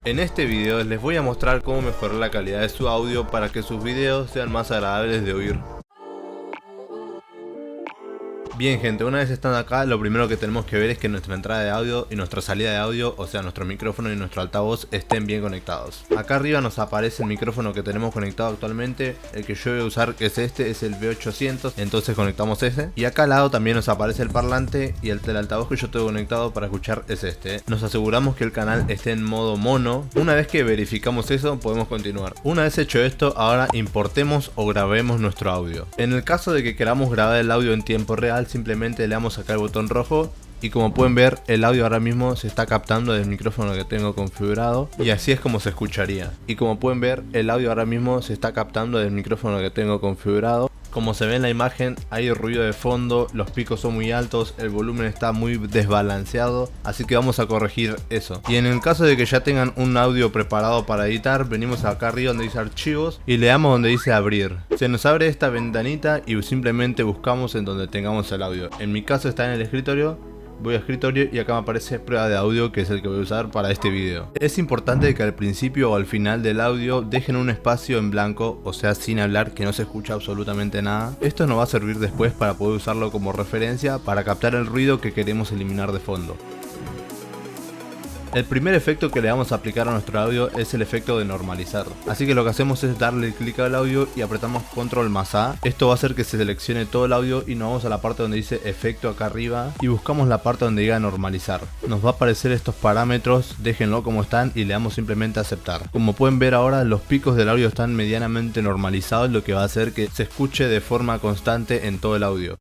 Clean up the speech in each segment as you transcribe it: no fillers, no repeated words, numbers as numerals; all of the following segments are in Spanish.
En este video les voy a mostrar cómo mejorar la calidad de su audio para que sus videos sean más agradables de oír. Bien gente, una vez estando acá, lo primero que tenemos que ver es que nuestra entrada de audio y nuestra salida de audio, o sea nuestro micrófono y nuestro altavoz, estén bien conectados. Acá arriba nos aparece el micrófono que tenemos conectado actualmente. El que yo voy a usar, que es este, es el V800, entonces conectamos ese. Y acá al lado también nos aparece el parlante y el altavoz que yo tengo conectado para escuchar es este. Nos aseguramos que el canal esté en modo mono. Una vez que verificamos eso, podemos continuar. Una vez hecho esto, ahora importemos o grabemos nuestro audio. En el caso de que queramos grabar el audio en tiempo real, simplemente le damos acá el botón rojo y como pueden ver, el audio ahora mismo se está captando del micrófono que tengo configurado y así es como se escucharía. Y como pueden ver, el audio ahora mismo se está captando del micrófono que tengo configurado. Como se ve en la imagen, hay ruido de fondo, los picos son muy altos, el volumen está muy desbalanceado, así que vamos a corregir eso. Y en el caso de que ya tengan un audio preparado para editar, venimos acá arriba donde dice archivos y le damos donde dice abrir. Se nos abre esta ventanita y simplemente buscamos en donde tengamos el audio. En mi caso está en el escritorio. Voy a escritorio y acá me aparece prueba de audio, que es el que voy a usar para este video. Es importante que al principio o al final del audio dejen un espacio en blanco, o sea sin hablar, que no se escucha absolutamente nada. Esto nos va a servir después para poder usarlo como referencia para captar el ruido que queremos eliminar de fondo. El primer efecto que le vamos a aplicar a nuestro audio es el efecto de normalizar. Así que lo que hacemos es darle clic al audio y apretamos control más A. Esto va a hacer que se seleccione todo el audio y nos vamos a la parte donde dice efecto acá arriba y buscamos la parte donde diga normalizar. Nos va a aparecer estos parámetros, déjenlo como están y le damos simplemente a aceptar. Como pueden ver ahora, los picos del audio están medianamente normalizados, lo que va a hacer que se escuche de forma constante en todo el audio.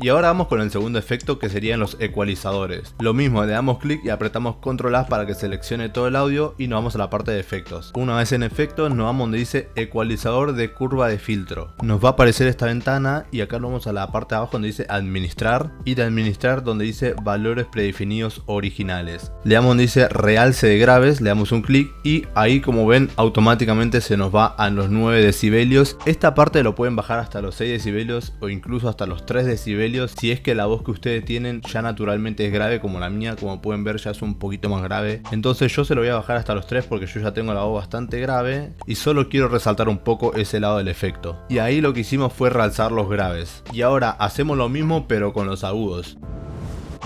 Y ahora vamos con el segundo efecto, que serían los ecualizadores. Lo mismo, le damos clic y apretamos control A para que seleccione todo el audio y nos vamos a la parte de efectos. Una vez en efectos nos vamos donde dice ecualizador de curva de filtro. Nos va a aparecer esta ventana y acá nos vamos a la parte de abajo donde dice administrar y de administrar donde dice valores predefinidos originales. Le damos donde dice realce de graves, le damos un clic y ahí, como ven, automáticamente se nos va a los 9 decibelios. Esta parte lo pueden bajar hasta los 6 decibelios o incluso hasta los 3 decibelios si es que la voz que ustedes tienen ya naturalmente es grave, como la mía. Como pueden ver, ya es un poquito más grave, entonces yo se lo voy a bajar hasta los 3 porque yo ya tengo la voz bastante grave y solo quiero resaltar un poco ese lado del efecto. Y ahí lo que hicimos fue realzar los graves. Y ahora hacemos lo mismo pero con los agudos.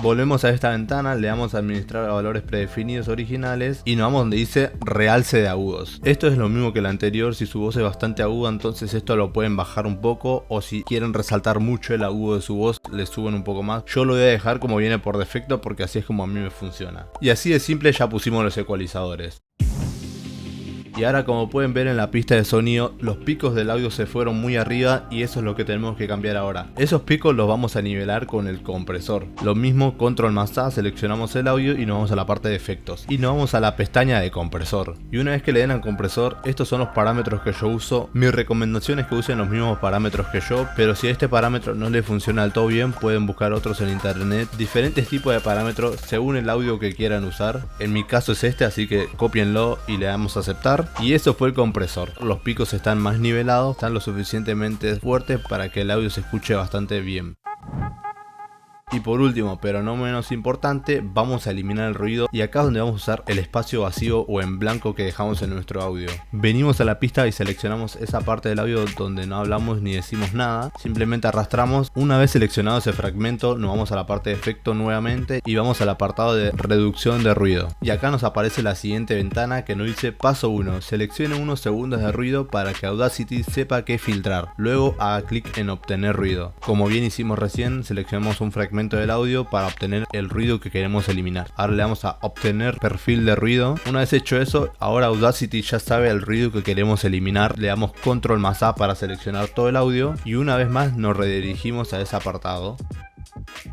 Volvemos a esta ventana, le damos a administrar a valores predefinidos originales y nos vamos donde dice realce de agudos. Esto es lo mismo que el anterior. Si su voz es bastante aguda, entonces esto lo pueden bajar un poco, o si quieren resaltar mucho el agudo de su voz, le suben un poco más. Yo lo voy a dejar como viene por defecto porque así es como a mí me funciona. Y así de simple ya pusimos los ecualizadores. Y ahora, como pueden ver en la pista de sonido, los picos del audio se fueron muy arriba y eso es lo que tenemos que cambiar ahora. Esos picos los vamos a nivelar con el compresor. Lo mismo, control más A, seleccionamos el audio y nos vamos a la parte de efectos. Y nos vamos a la pestaña de compresor. Y una vez que le den al compresor, estos son los parámetros que yo uso. Mi recomendación es que usen los mismos parámetros que yo, pero si este parámetro no le funciona del todo bien, pueden buscar otros en internet. Diferentes tipos de parámetros según el audio que quieran usar. En mi caso es este, así que cópienlo y le damos a aceptar. Y eso fue el compresor. Los picos están más nivelados, están lo suficientemente fuertes para que el audio se escuche bastante bien. Y por último, pero no menos importante, vamos a eliminar el ruido y acá es donde vamos a usar el espacio vacío o en blanco que dejamos en nuestro audio. Venimos a la pista y seleccionamos esa parte del audio donde no hablamos ni decimos nada, simplemente arrastramos. Una vez seleccionado ese fragmento, nos vamos a la parte de efecto nuevamente y vamos al apartado de reducción de ruido. Y acá nos aparece la siguiente ventana que nos dice paso 1, seleccione unos segundos de ruido para que Audacity sepa qué filtrar. Luego haga clic en obtener ruido. Como bien hicimos recién, seleccionamos un fragmento del audio para obtener el ruido que queremos eliminar. Ahora le damos a obtener perfil de ruido. Una vez hecho eso, ahora Audacity ya sabe el ruido que queremos eliminar. Le damos control más A para seleccionar todo el audio y una vez más nos redirigimos a ese apartado.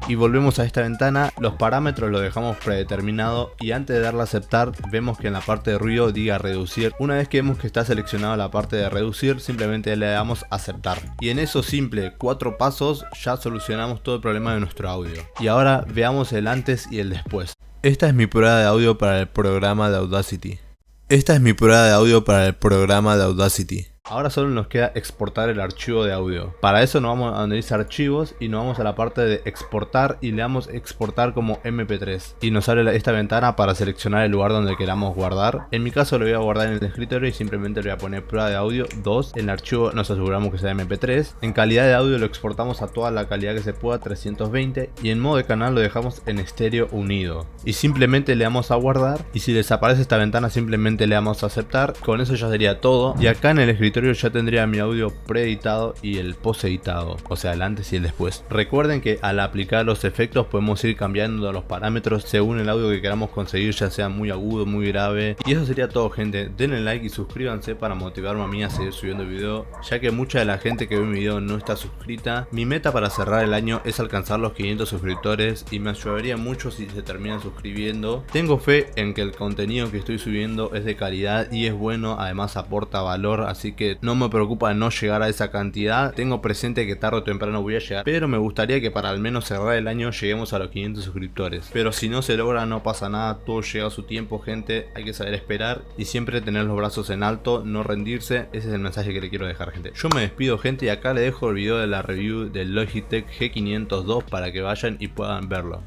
Y volvemos a esta ventana, los parámetros los dejamos predeterminado y antes de darle a aceptar vemos que en la parte de ruido diga reducir. Una vez que vemos que está seleccionada la parte de reducir, simplemente le damos a aceptar. Y en esos simples 4 pasos ya solucionamos todo el problema de nuestro audio. Y ahora veamos el antes y el después. Esta es mi prueba de audio para el programa de Audacity. Ahora solo nos queda exportar el archivo de audio. Para eso nos vamos a donde dice archivos y nos vamos a la parte de exportar y le damos exportar como MP3. Y nos sale esta ventana para seleccionar el lugar donde queramos guardar. En mi caso lo voy a guardar en el escritorio y simplemente le voy a poner prueba de audio 2. En el archivo nos aseguramos que sea MP3. En calidad de audio lo exportamos a toda la calidad que se pueda, 320. Y en modo de canal lo dejamos en estéreo unido. Y simplemente le damos a guardar. Y si desaparece esta ventana simplemente le damos a aceptar. Con eso ya sería todo. Y acá en el escritorio ya tendría mi audio preeditado y el post editado, o sea el antes y el después. Recuerden que al aplicar los efectos podemos ir cambiando los parámetros según el audio que queramos conseguir, ya sea muy agudo, muy grave. Y eso sería todo, gente. Denle like y suscríbanse para motivarme a mí a seguir subiendo video, ya que mucha de la gente que ve mi video no está suscrita. Mi meta para cerrar el año es alcanzar los 500 suscriptores y me ayudaría mucho si se terminan suscribiendo. Tengo fe en que el contenido que estoy subiendo es de calidad y es bueno, además aporta valor, así que no me preocupa no llegar a esa cantidad. Tengo presente que tarde o temprano voy a llegar, pero me gustaría que para al menos cerrar el año lleguemos a los 500 suscriptores. Pero si no se logra, no pasa nada, todo llega a su tiempo, gente. Hay que saber esperar y siempre tener los brazos en alto, no rendirse. Ese es el mensaje que le quiero dejar, gente. Yo me despido, gente, y acá le dejo el video de la review del Logitech G502 para que vayan y puedan verlo.